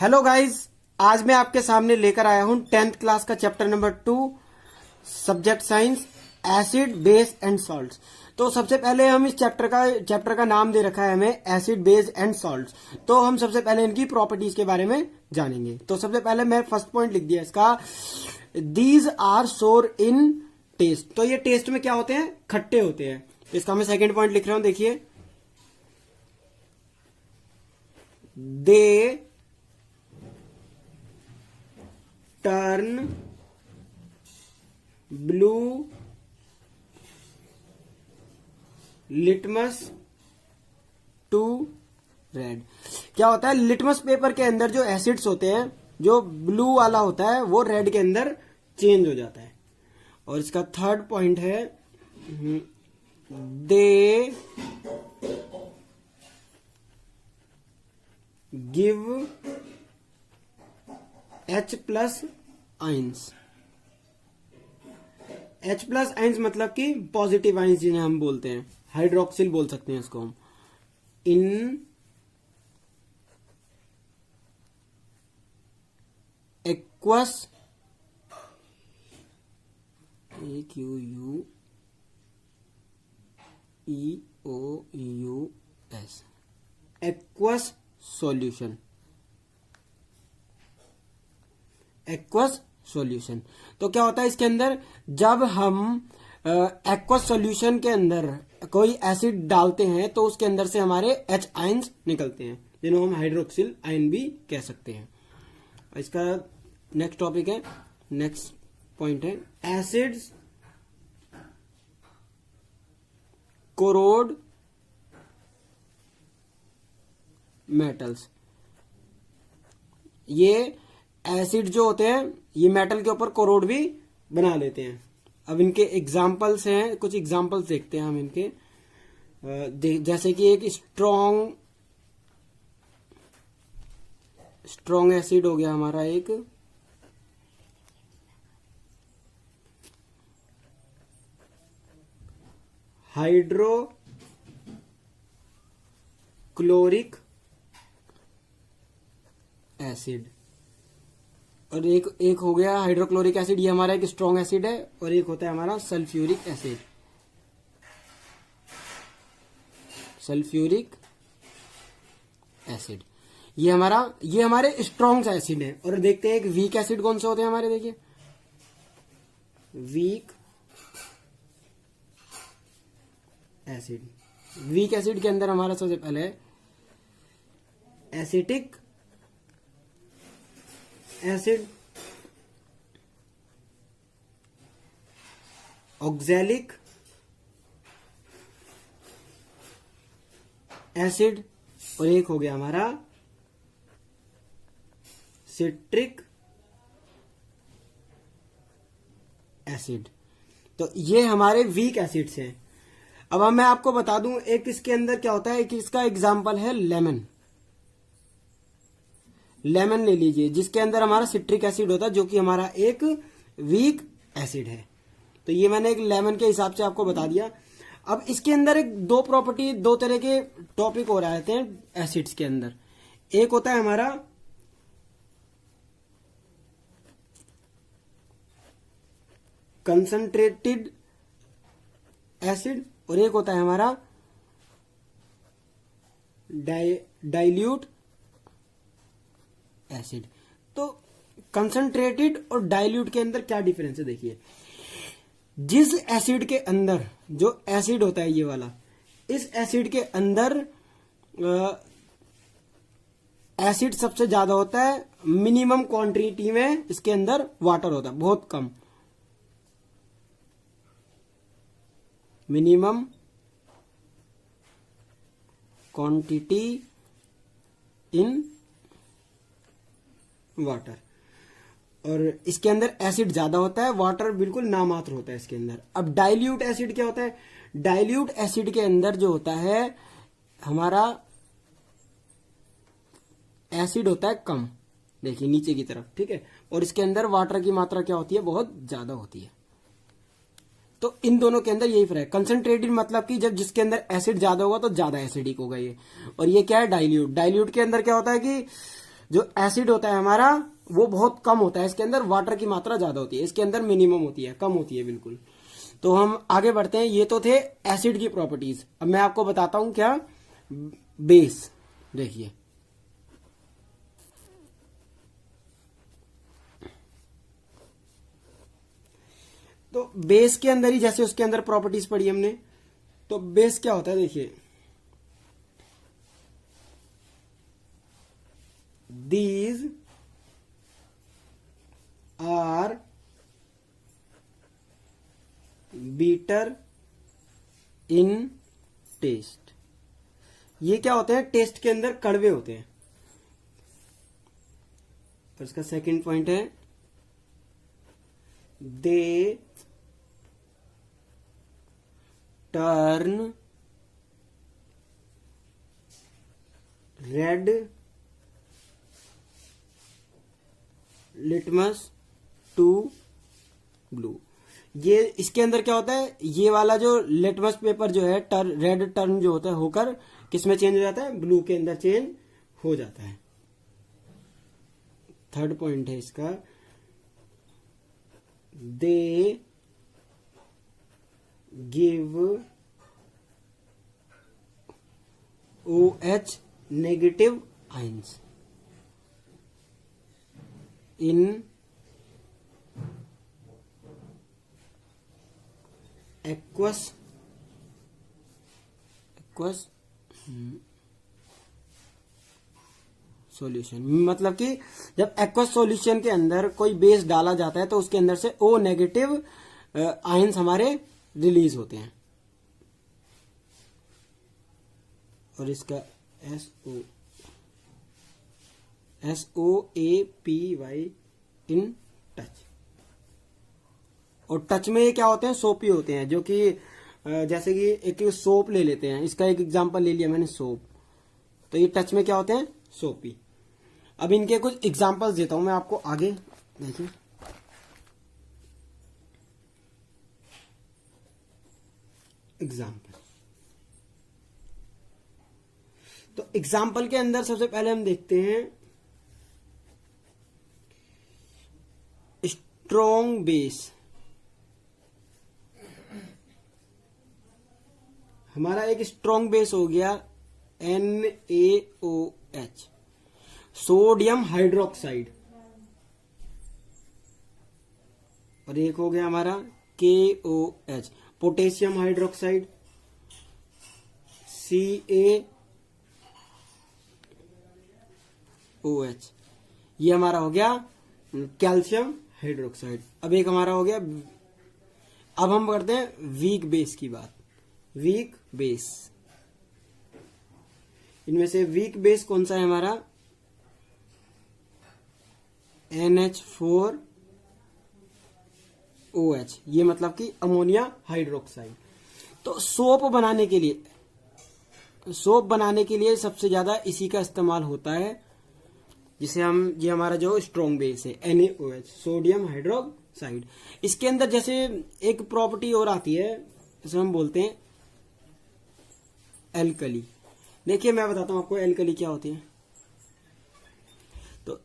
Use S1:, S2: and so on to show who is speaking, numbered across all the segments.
S1: Hello guys, आज मैं आपके सामने लेकर आया हूं 10th क्लास का chapter number 2 subject science acid base and salts. तो सबसे पहले हम इस चैप्टर का नाम दे रखा है हमें एसिड बेस एंड सॉल्ट्स। तो हम सबसे पहले इनकी प्रॉपर्टीज के बारे में जानेंगे। तो सबसे पहले मैं फर्स्ट पॉइंट लिख दिया इसका, दीज आर सोर इन टेस्ट। तो ये टेस्ट में क्या होते हैं? खट्टे होते हैं। इसका मैं सेकेंड पॉइंट लिख रहा हूं, देखिए, they turn blue litmus to red. क्या होता है? लिटमस पेपर के अंदर जो एसिड्स होते हैं, जो ब्लू वाला होता है वो रेड के अंदर चेंज हो जाता है। और इसका थर्ड पॉइंट है, they give H plus ions. H plus ions मतलब कि पॉजिटिव आइंस जिन्हें हम बोलते हैं, हाइड्रोक्सिल बोल सकते हैं इसको हम। In aqueous AQUEOUS aqueous solution. Aqueous solution तो क्या होता है इसके अंदर? जब हम एक्वस सॉल्यूशन के अंदर कोई एसिड डालते हैं तो उसके अंदर से हमारे H आयंस निकलते हैं, जिन्हें हम हाइड्रोक्सिल आयन भी कह सकते हैं। इसका नेक्स्ट टॉपिक है, नेक्स्ट पॉइंट है, एसिड्स कोरोड मेटल्स। ये एसिड जो होते हैं ये मेटल के ऊपर कोरोड भी बना लेते हैं। अब इनके एग्जाम्पल्स हैं, कुछ एग्जाम्पल्स देखते हैं हम इनके। जैसे कि एक स्ट्रॉन्ग एसिड हो गया हमारा, एक हाइड्रोक्लोरिक एसिड। और एक हो गया हाइड्रोक्लोरिक एसिड, ये हमारा एक स्ट्रॉन्ग एसिड है। और एक होता है हमारा सल्फ्यूरिक एसिड। सल्फ्यूरिक एसिड ये हमारे स्ट्रॉन्ग एसिड है। और देखते हैं एक वीक एसिड कौन से होते हैं हमारे, देखिए, वीक एसिड। वीक एसिड के अंदर हमारा सबसे पहले एसिटिक एसिड, ऑक्सैलिक एसिड, और एक हो गया हमारा सिट्रिक एसिड। तो ये हमारे वीक एसिड्स हैं। अब मैं आपको बता दूं, एक इसके अंदर क्या होता है, एक इसका एग्जांपल है लेमन। लेमन ले लीजिए, जिसके अंदर हमारा सिट्रिक एसिड होता है, जो कि हमारा एक वीक एसिड है। तो ये मैंने एक लेमन के हिसाब से आपको बता दिया। अब इसके अंदर एक दो तरह के टॉपिक हो रहते हैं एसिड्स के अंदर। एक होता है हमारा कंसंट्रेटेड एसिड, और एक होता है हमारा डाइल्यूट एसिड। तो कंसंट्रेटेड और डाइल्यूट के अंदर क्या डिफरेंस है, देखिए। जिस एसिड के अंदर, जो एसिड होता है ये वाला, इस एसिड के अंदर एसिड सबसे ज्यादा होता है, मिनिमम क्वांटिटी में इसके अंदर वाटर होता है, बहुत कम, मिनिमम क्वांटिटी इन वाटर। और इसके अंदर एसिड ज्यादा होता है, वाटर बिल्कुल नामात्र होता है इसके अंदर। अब डाइल्यूट एसिड क्या होता है? डाइल्यूट एसिड के अंदर जो होता है हमारा एसिड होता है कम, देखिए नीचे की तरफ, ठीक है। और इसके अंदर वाटर की मात्रा क्या होती है? बहुत ज्यादा होती है। तो इन दोनों के अंदर यही फर्क है। कंसंट्रेटेड मतलब कि जब जिसके अंदर एसिड ज्यादा होगा तो ज्यादा एसिडिक होगा ये। और ये क्या है? डाइल्यूट। डाइल्यूट के अंदर क्या होता है कि जो एसिड होता है हमारा वो बहुत कम होता है, इसके अंदर वाटर की मात्रा ज्यादा होती है, इसके अंदर मिनिमम होती है, कम होती है बिल्कुल। तो हम आगे बढ़ते हैं। ये तो थे एसिड की प्रॉपर्टीज। अब मैं आपको बताता हूं क्या बेस। देखिए तो बेस के अंदर ही जैसे उसके अंदर प्रॉपर्टीज पढ़ी हमने, तो बेस क्या होता है देखिए, these are bitter in taste. ये क्या होते हैं, टेस्ट के अंदर कड़वे होते हैं। और इसका सेकंड पॉइंट है they turn red litmus to blue. ये इसके अंदर क्या होता है, ये वाला जो लिटमस पेपर जो है रेड टर्न जो होता है होकर किस में चेंज हो जाता है, ब्लू के अंदर चेंज हो जाता है। थर्ड पॉइंट है इसका they give OH negative ions in aqueous solution. मतलब कि जब एक्वस सॉल्यूशन के अंदर कोई बेस डाला जाता है तो उसके अंदर से O नेगेटिव आयंस हमारे रिलीज होते हैं। और इसका SOAPY इन टच। और टच में ये क्या होते हैं, सोपी होते हैं, जो कि जैसे कि एक सोप ले लेते हैं, इसका एक एग्जांपल ले लिया मैंने सोप, तो ये टच में क्या होते हैं, सोपी। अब इनके कुछ एग्जांपल्स देता हूं मैं आपको आगे, देखिए एग्जांपल। तो एग्जाम्पल के अंदर सबसे पहले हम देखते हैं स्ट्रॉन्ग बेस। हमारा एक स्ट्रॉन्ग बेस हो गया NaOH, सोडियम हाइड्रोक्साइड। और एक हो गया हमारा KOH, पोटेशियम हाइड्रोक्साइड, CaOH। ये हमारा हो गया कैल्शियम हाइड्रोक्साइड। अब एक हमारा हो गया, अब हम करते हैं वीक बेस की बात। वीक बेस, इनमें से वीक बेस कौन सा है हमारा, NH4OH, ये मतलब कि अमोनिया हाइड्रोक्साइड। तो सोप बनाने के लिए सबसे ज्यादा इसी का इस्तेमाल होता है, जिसे हम, ये हमारा जो स्ट्रॉन्ग बेस है NaOH, सोडियम हाइड्रोक्साइड। इसके अंदर जैसे एक प्रॉपर्टी और आती है, जिसे हम बोलते हैं एल्कली। देखिए मैं बताता हूं आपको एल्कली क्या होती है। तो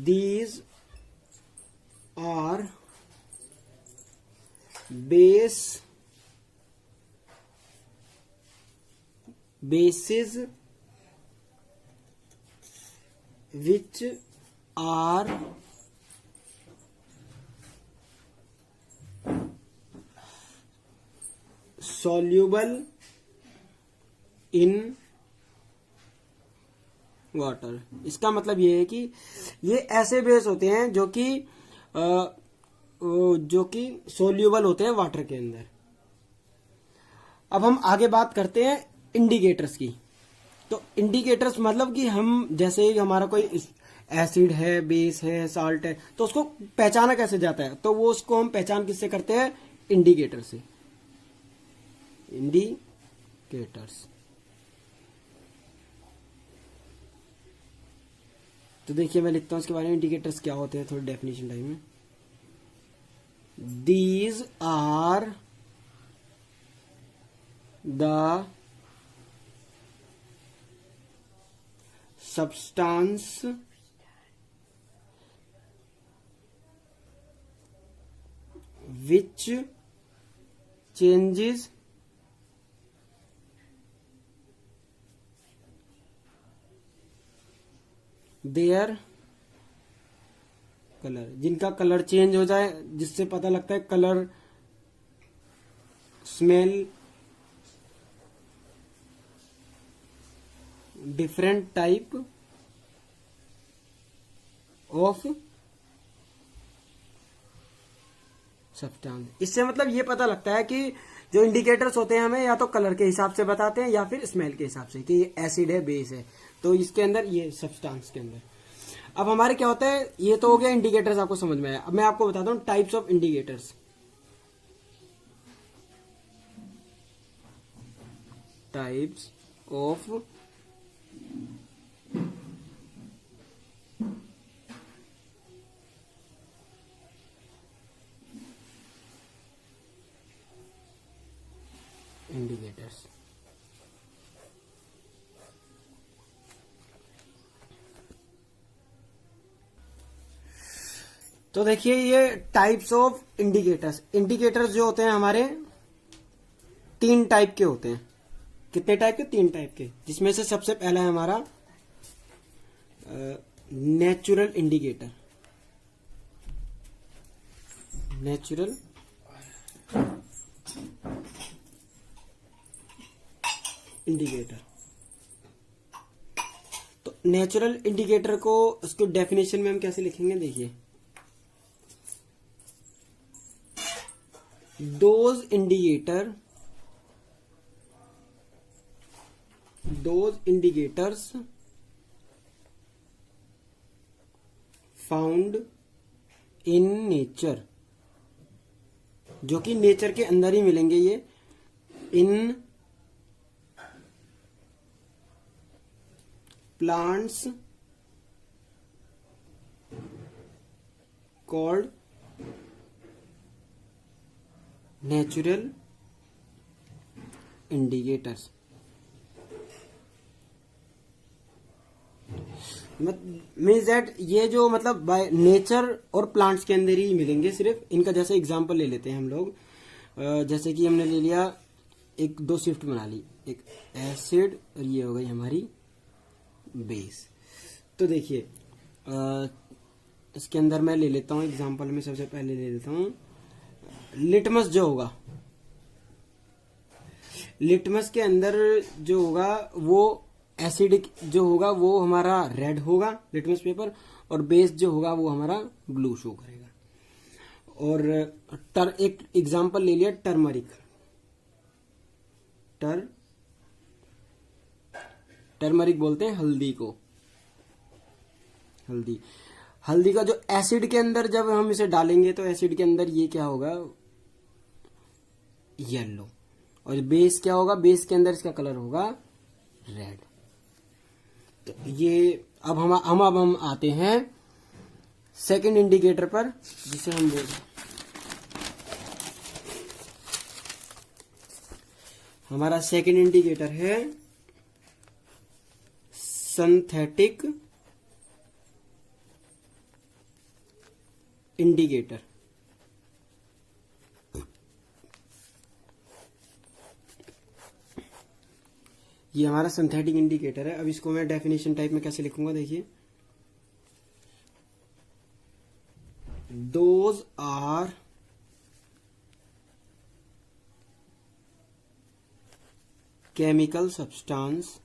S1: these are bases which are soluble in water. इसका मतलब ये है कि ये ऐसे बेस होते हैं जो कि सोल्यूबल होते हैं वाटर के अंदर। अब हम आगे बात करते हैं इंडिकेटर्स की। तो इंडिकेटर्स मतलब कि हम, जैसे हमारा कोई एसिड है, बेस है, साल्ट है, तो उसको पहचाना कैसे जाता है, तो वो उसको हम पहचान किससे करते हैं, इंडिकेटर से। इंडिकेटर्स। तो देखिए मैं लिखता हूं इसके बारे में, इंडिकेटर्स क्या होते हैं, थोड़ी डेफिनेशन टाइम में। These are the substance which changes their colour, जिनका कलर चेंज हो जाए, जिससे पता लगता है colour, smell, different type of substance. इससे मतलब ये पता लगता है कि जो इंडिकेटर्स होते हैं हमें या तो कलर के हिसाब से बताते हैं या फिर स्मेल के हिसाब से कि ये एसिड है, बेस है, तो इसके अंदर ये सब्सटेंस के अंदर। अब हमारे क्या होता है, ये तो हो गया इंडिकेटर्स, आपको समझ में आया। अब मैं आपको बताता हूं types of indicators. Types of indicators. तो देखिए ये टाइप्स ऑफ इंडिकेटर्स। इंडिकेटर्स जो होते हैं हमारे 3 टाइप के होते हैं। कितने टाइप के? 3 टाइप के, जिसमें से सबसे पहला है हमारा नेचुरल इंडिकेटर। Natural indicator. तो नेचुरल इंडिकेटर को, उसको डेफिनेशन में हम कैसे लिखेंगे, देखिए, those indicators found in nature, जो कि नेचर के अंदर ही मिलेंगे ये, in plants called natural indicators. Means that ये जो मतलब बाय नेचर और प्लांट्स के अंदर ही मिलेंगे सिर्फ। इनका जैसे एग्जांपल ले लेते हैं हम लोग। जैसे कि हमने ले लिया, एक 2 शिफ्ट बना ली, एक एसिड और ये हो गई हमारी बेस। तो देखिए इसके अंदर मैं ले लेता हूँ एग्जांपल में, सबसे पहले ले लेता हूँ लिटमस जो होगा। लिटमस के अंदर जो होगा वो एसिडिक जो होगा वो हमारा रेड होगा लिटमस पेपर, और बेस जो होगा वो हमारा ब्लू शो करेगा। और एक एग्जांपल ले लिया टर्मरिक। टर्मरिक बोलते हैं हल्दी को। हल्दी का जो एसिड के अंदर जब हम इसे डालेंगे तो एसिड के अंदर ये क्या होगा, येलो। और बेस क्या होगा, बेस के अंदर इसका कलर होगा रेड। तो ये अब हम आते हैं सेकंड इंडिकेटर पर, जिसे हम बोलते हैं, हमारा सेकंड इंडिकेटर है सिंथेटिक इंडिकेटर। ये हमारा सिंथेटिक इंडिकेटर है। अब इसको मैं डेफिनेशन टाइप में कैसे लिखूंगा, देखिए, दोज आर केमिकल सब्सटेंसेस,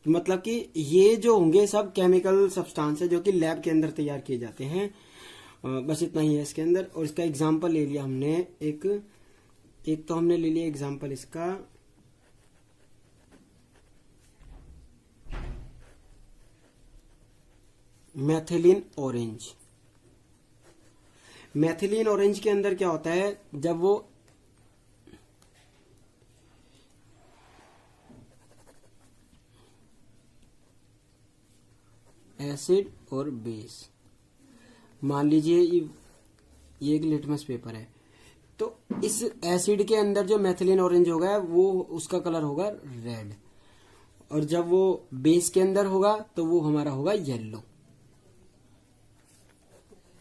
S1: मतलब कि ये जो होंगे सब केमिकल सब्सटेंस है जो कि लैब के अंदर तैयार किए जाते हैं। बस इतना ही है इसके अंदर। और इसका एग्जांपल ले लिया हमने, एक तो हमने ले लिया एग्जांपल इसका मैथिलीन ऑरेंज। मैथिलीन ऑरेंज के अंदर क्या होता है, जब वो एसिड और बेस, मान लीजिए ये एक लिटमस पेपर है, तो इस एसिड के अंदर जो मेथिलीन ऑरेंज होगा वो उसका कलर होगा रेड, और जब वो बेस के अंदर होगा तो वो हमारा होगा येलो।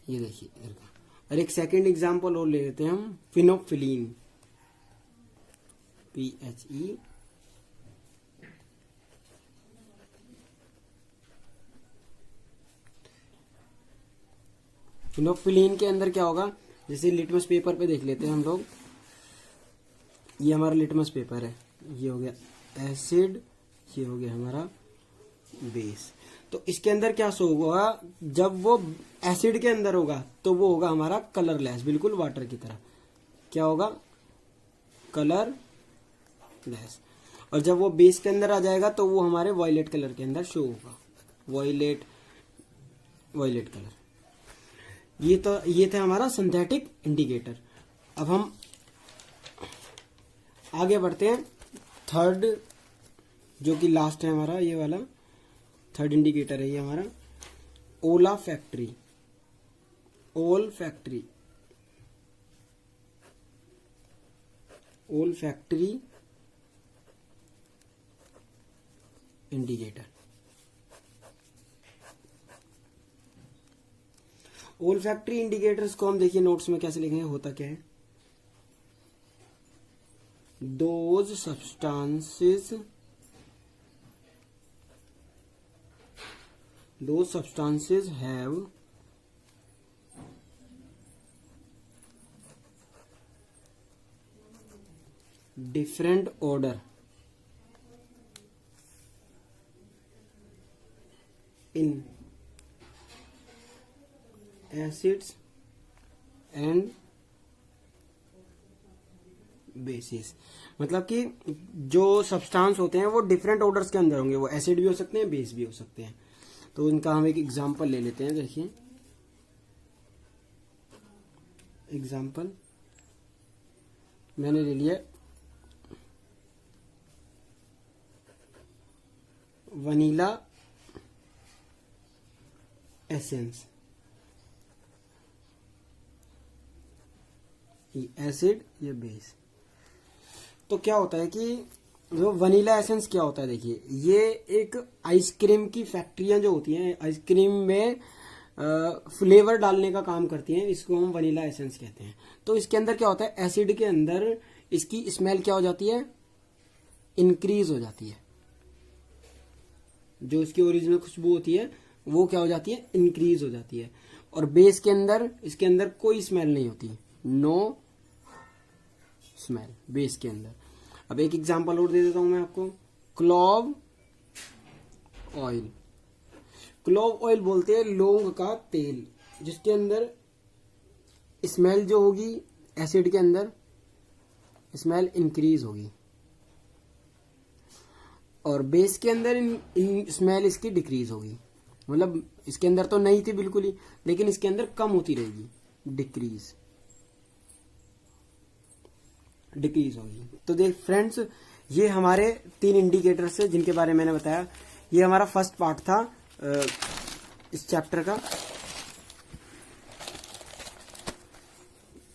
S1: ये देखिए इधर का। और एक सेकंड एग्जांपल और ले लेते हैं हम, फिनोक्सिलीन, PHE। फिनोक्सिलीन के अंदर क्या होगा, जैसे लिटमस पेपर पे देख लेते हैं हम लोग। ये हमारा लिटमस पेपर है, ये हो गया एसिड, ये हो गया हमारा बेस। तो इसके अंदर क्या शो होगा, जब वो एसिड के अंदर होगा तो वो होगा हमारा कलरलेस, बिल्कुल वाटर की तरह। क्या होगा, कलरलेस। और जब वो बेस के अंदर आ जाएगा तो वो हमारे वॉयलेट कलर के अंदर शो होगा, वॉयलेट कलर। ये था हमारा सिंथेटिक इंडिकेटर। अब हम आगे बढ़ते हैं, थर्ड जो कि लास्ट है हमारा, ये वाला थर्ड इंडिकेटर है ये हमारा, ओलाफैक्टरी इंडिकेटर। ओल्फैक्टरी इंडिकेटर्स को हम देखिए नोट्स में कैसे लिखेंगे, होता क्या है, those substances have different odor in acids and basis. मतलब कि जो सब्सटेंस होते हैं वो डिफरेंट ऑर्डर्स के अंदर होंगे, वो एसिड भी हो सकते हैं, बेस भी हो सकते हैं। तो इनका हम एक एग्जांपल ले लेते हैं। देखिए एग्जांपल मैंने ले लिया वनीला एसेंस, ये एसिड ये बेस। तो क्या होता है कि जो वनीला एसेंस क्या होता है, देखिए ये एक आइसक्रीम की फैक्ट्रियां जो होती हैं, आइसक्रीम में फ्लेवर डालने का काम करती हैं, इसको हम वनीला एसेंस कहते हैं। तो इसके अंदर क्या होता है, एसिड के अंदर इसकी स्मेल क्या हो जाती है, इंक्रीज हो जाती है। जो इसकी ओरिजिनल खुशबू होती है वो क्या हो जाती है, इंक्रीज हो जाती है। और बेस के अंदर, इसके अंदर कोई स्मेल नहीं होती, नो स्मेल बेस के अंदर। अब एक एग्जांपल और दे देता हूं मैं आपको, क्लोव ऑयल बोलते हैं लौंग का तेल, जिसके अंदर स्मेल जो होगी एसिड के अंदर स्मेल इंक्रीज होगी, और बेस के अंदर स्मेल इसकी डिक्रीज होगी। मतलब इसके अंदर तो नहीं थी बिल्कुल ही, लेकिन इसके अंदर कम होती रहेगी, डिक्रीज होगी। तो देख फ्रेंड्स, ये हमारे 3 इंडिकेटर्स है जिनके बारे में मैंने बताया। ये हमारा फर्स्ट पार्ट था इस चैप्टर का,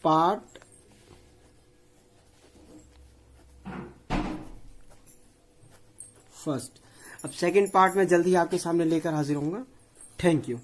S1: पार्ट फर्स्ट। अब सेकंड पार्ट में जल्दी आपके सामने लेकर हाजिर होऊंगा। Thank you.